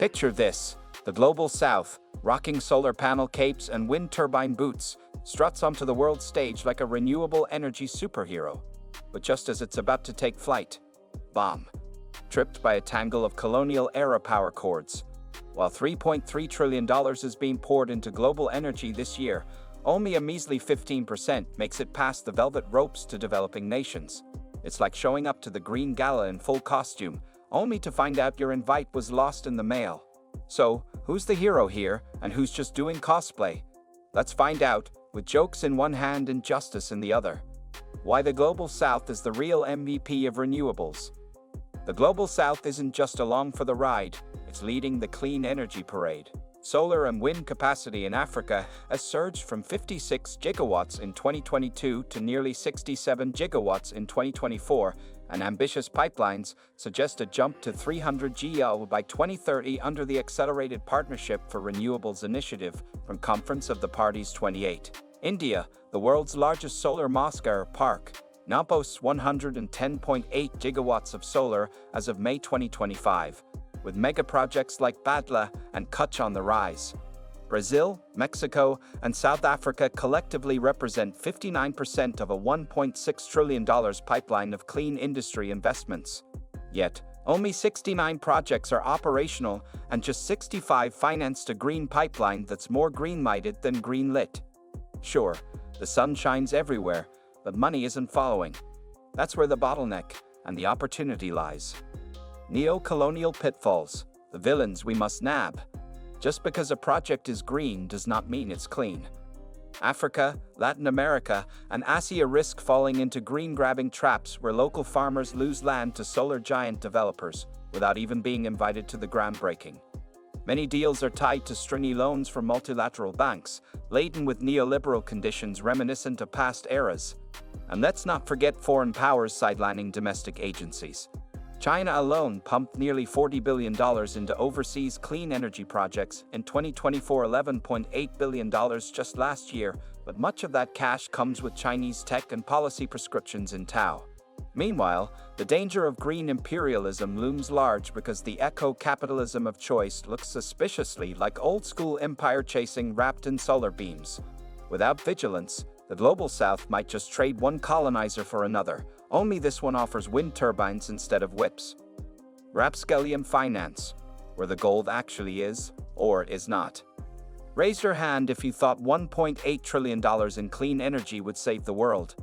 Picture this: the global south, rocking solar panel capes and wind turbine boots, struts onto the world stage like a renewable energy superhero. But just as it's about to take flight, bomb. Tripped by a tangle of colonial-era power cords. While $3.3 trillion is being poured into global energy this year, only a measly 15% makes it past the velvet ropes to developing nations. It's like showing up to the Green Gala in full costume, only to find out your invite was lost in the mail. So, who's the hero here, and who's just doing cosplay? Let's find out, with jokes in one hand and justice in the other. Why the Global South is the real MVP of renewables. The Global South isn't just along for the ride, it's leading the clean energy parade. Solar and wind capacity in Africa has surged from 56 gigawatts in 2022 to nearly 67 gigawatts in 2024, and ambitious pipelines suggest a jump to 300 GL by 2030 under the Accelerated Partnership for Renewables initiative from Conference of the Parties 28. India, the world's largest solar Moscow park, now boasts 110.8 gigawatts of solar as of May 2025, with megaprojects like Badla and Kutch on the rise. Brazil, Mexico, and South Africa collectively represent 59% of a $1.6 trillion pipeline of clean industry investments. Yet, only 69 projects are operational and just 65 financed a green pipeline that's more green-minded than green-lit. Sure, the sun shines everywhere, but money isn't following. That's where the bottleneck and the opportunity lies. Neo-colonial pitfalls, the villains we must nab. Just because a project is green does not mean it's clean. Africa, Latin America, and Asia risk falling into green-grabbing traps where local farmers lose land to solar giant developers without even being invited to the groundbreaking. Many deals are tied to stringy loans from multilateral banks, laden with neoliberal conditions reminiscent of past eras. And let's not forget foreign powers sidelining domestic agencies. China alone pumped nearly $40 billion into overseas clean energy projects in 2024, $11.8 billion just last year, but much of that cash comes with Chinese tech and policy prescriptions in tow. Meanwhile, the danger of green imperialism looms large because the eco-capitalism of choice looks suspiciously like old-school empire chasing wrapped in solar beams. Without vigilance, the Global South might just trade one colonizer for another, only this one offers wind turbines instead of whips. Rapscallion finance, where the gold actually is, or is not. Raise your hand if you thought $1.8 trillion in clean energy would save the world.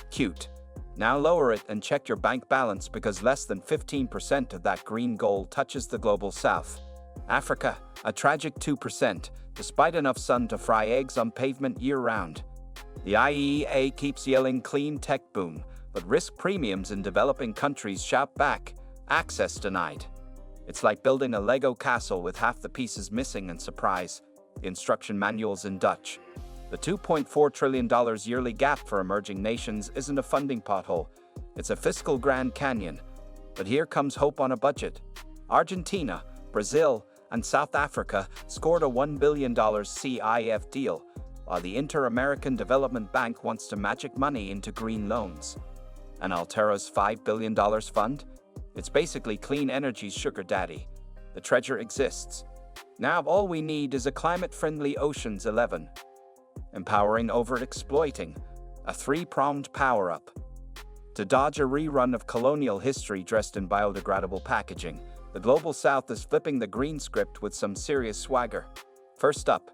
Cute. Now lower it and check your bank balance because less than 15% of that green gold touches the Global South. Africa, a tragic 2%, despite enough sun to fry eggs on pavement year-round. The IEA keeps yelling clean tech boom, but risk premiums in developing countries shout back, access denied. It's like building a Lego castle with half the pieces missing and surprise, the instruction manual's in Dutch. The $2.4 trillion yearly gap for emerging nations isn't a funding pothole, it's a fiscal Grand Canyon. But here comes hope on a budget. Argentina, Brazil, and South Africa scored a $1 billion CIF deal, while the Inter-American Development Bank wants to magic money into green loans. And Altera's $5 billion fund? It's basically clean energy's sugar daddy. The treasure exists. Now all we need is a climate-friendly Ocean's 11. Empowering over exploiting, a three-pronged power-up. To dodge a rerun of colonial history dressed in biodegradable packaging, the Global South is flipping the green script with some serious swagger. First up,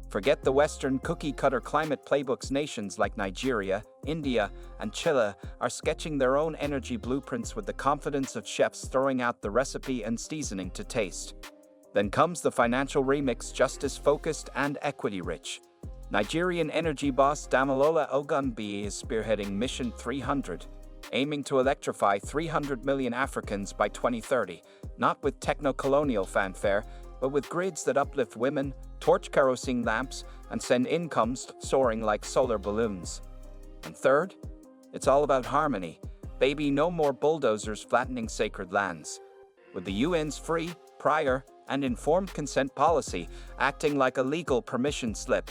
forget the Western cookie-cutter climate playbooks. Nations like Nigeria, India, and Chile are sketching their own energy blueprints with the confidence of chefs throwing out the recipe and seasoning to taste. Then comes the financial remix, justice-focused and equity-rich. Nigerian energy boss Damilola Ogunbiyi is spearheading Mission 300, aiming to electrify 300 million Africans by 2030, not with techno-colonial fanfare, but with grids that uplift women, torch kerosene lamps, and send incomes soaring like solar balloons. And third, it's all about harmony. Baby, no more bulldozers flattening sacred lands. With the UN's free, prior, and informed consent policy acting like a legal permission slip,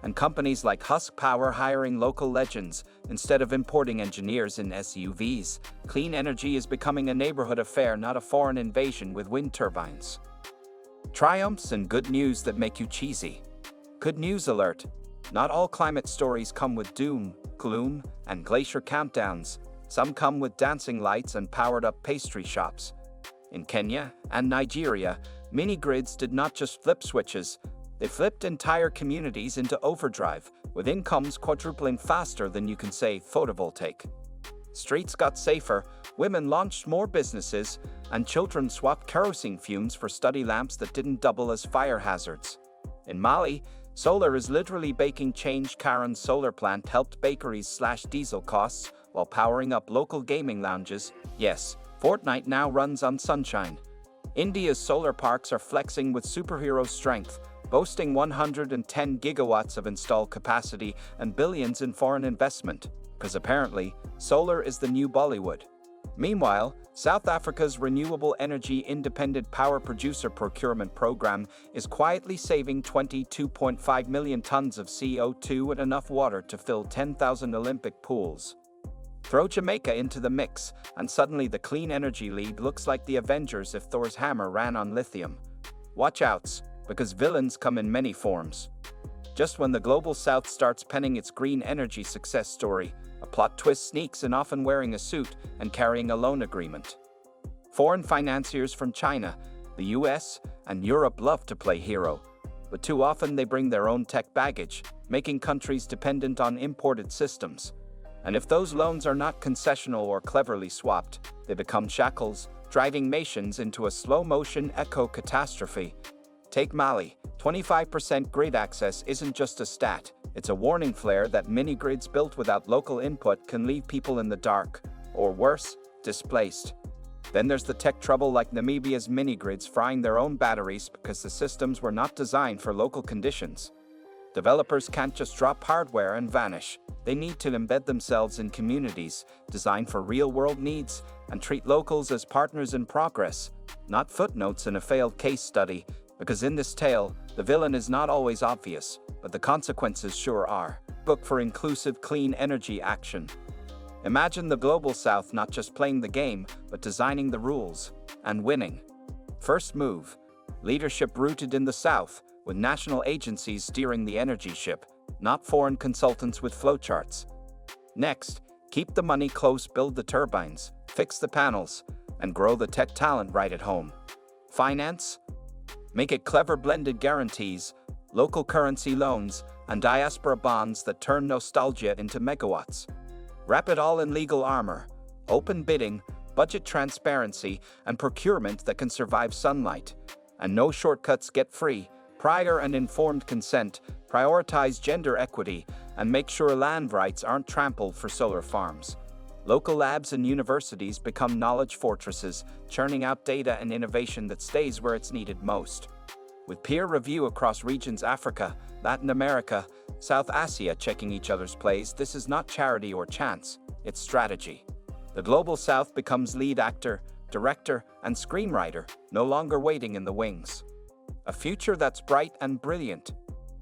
and companies like Husk Power hiring local legends instead of importing engineers in SUVs, clean energy is becoming a neighborhood affair, not a foreign invasion with wind turbines. Triumphs and good news that make you cheesy. Good news alert. Not all climate stories come with doom, gloom, and glacier countdowns. Some come with dancing lights and powered-up pastry shops. In Kenya and Nigeria, mini-grids did not just flip switches, they flipped entire communities into overdrive, with incomes quadrupling faster than you can say photovoltaic. Streets got safer, women launched more businesses, and children swapped kerosene fumes for study lamps that didn't double as fire hazards. In Mali, solar is literally baking change. Karen's solar plant helped bakeries slash diesel costs while powering up local gaming lounges. Yes, Fortnite now runs on sunshine. India's solar parks are flexing with superhero strength, boasting 110 gigawatts of installed capacity and billions in foreign investment, because apparently, solar is the new Bollywood. Meanwhile, South Africa's Renewable Energy Independent Power Producer Procurement Program is quietly saving 22.5 million tons of CO2 and enough water to fill 10,000 Olympic pools. Throw Jamaica into the mix, and suddenly the clean energy league looks like the Avengers if Thor's hammer ran on lithium. Watch outs, because villains come in many forms. Just when the Global South starts penning its green energy success story, a plot twist sneaks in, often wearing a suit and carrying a loan agreement. Foreign financiers from China, the US, and Europe love to play hero, but too often they bring their own tech baggage, making countries dependent on imported systems. And if those loans are not concessional or cleverly swapped, they become shackles, driving nations into a slow-motion eco-catastrophe. Take Mali. 25% grid access isn't just a stat, it's a warning flare that mini-grids built without local input can leave people in the dark, or worse, displaced. Then there's the tech trouble, like Namibia's mini-grids frying their own batteries because the systems were not designed for local conditions. Developers can't just drop hardware and vanish. They need to embed themselves in communities, design for real-world needs, and treat locals as partners in progress, not footnotes in a failed case study, because in this tale, the villain is not always obvious, but the consequences sure are. Book for inclusive clean energy action. Imagine the Global South not just playing the game, but designing the rules and winning. First move. Leadership rooted in the South, with national agencies steering the energy ship, not foreign consultants with flowcharts. Next, keep the money close, build the turbines, fix the panels, and grow the tech talent right at home. Finance? Make it clever, blended guarantees, local currency loans, and diaspora bonds that turn nostalgia into megawatts. Wrap it all in legal armor, open bidding, budget transparency, and procurement that can survive sunlight. And no shortcuts, get free. Prior and informed consent, prioritize gender equity, and make sure land rights aren't trampled for solar farms. Local labs and universities become knowledge fortresses, churning out data and innovation that stays where it's needed most. With peer review across regions, Africa, Latin America, South Asia checking each other's plays, this is not charity or chance, it's strategy. The Global South becomes lead actor, director, and screenwriter, no longer waiting in the wings. A future that's bright and brilliant.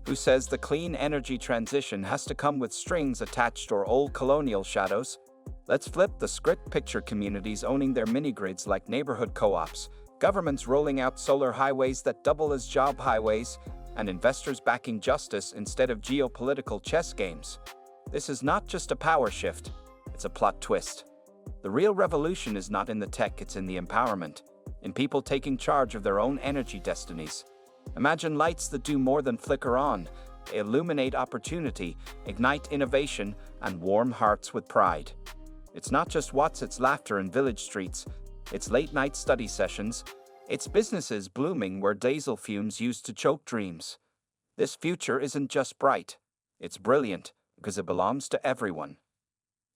Who says the clean energy transition has to come with strings attached or old colonial shadows? Let's flip the script. Picture communities owning their mini-grids like neighborhood co-ops, governments rolling out solar highways that double as job highways, and investors backing justice instead of geopolitical chess games. This is not just a power shift, it's a plot twist. The real revolution is not in the tech, it's in the empowerment, in people taking charge of their own energy destinies. Imagine lights that do more than flicker on. They illuminate opportunity, ignite innovation, and warm hearts with pride. It's not just watts, it's laughter in village streets. It's late-night study sessions. It's businesses blooming where diesel fumes used to choke dreams. This future isn't just bright. It's brilliant, because it belongs to everyone.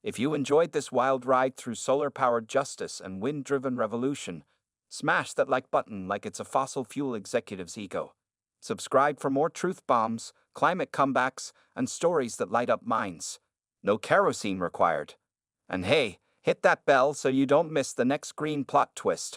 If you enjoyed this wild ride through solar-powered justice and wind-driven revolution, smash that like button like it's a fossil fuel executive's ego. Subscribe for more truth bombs, climate comebacks, and stories that light up minds. No kerosene required. And hey, hit that bell so you don't miss the next green plot twist.